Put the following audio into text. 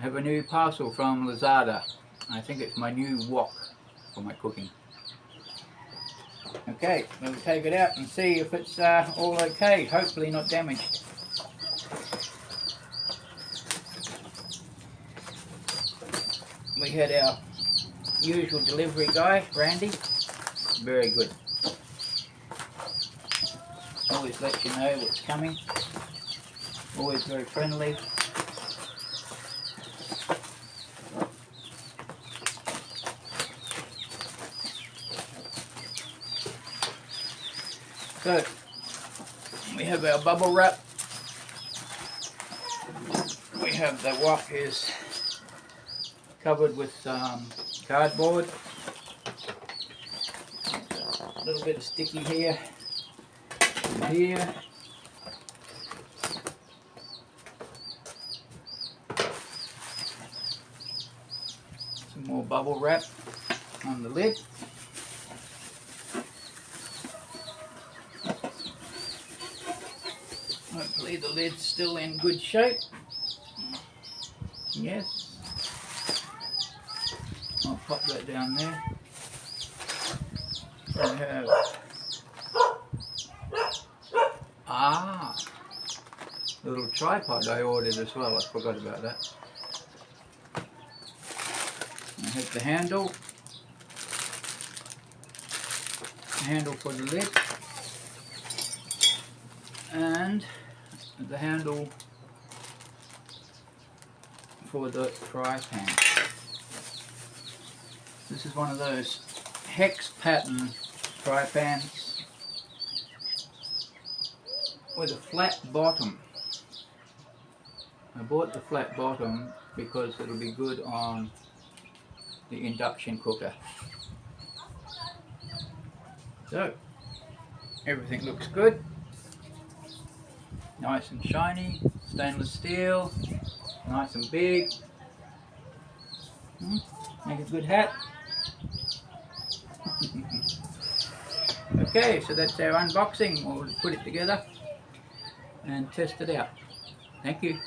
have a new parcel from Lazada. I think it's my new wok for my cooking. Okay, we'll take it out and see if it's all okay. Hopefully not damaged. We had our usual delivery guy, Randy. Very good. Always lets you know what's coming. Always very friendly. So, we have our bubble wrap. We have the wok is covered with cardboard. A little bit of sticky here and here. Some more bubble wrap on the lid. Hopefully the lid's still in good shape. Yes. I'll pop that down there. I have a little tripod I ordered as well. I forgot about that. I have the handle for the lid, and the handle for the fry pan. This is one of those hex pattern fry pans with a flat bottom. I bought the flat bottom because it'll be good on the induction cooker. So, everything looks good. Nice and shiny, stainless steel, nice and big. Make a good hat. Okay, so that's our unboxing. We'll put it together and test it out. Thank you.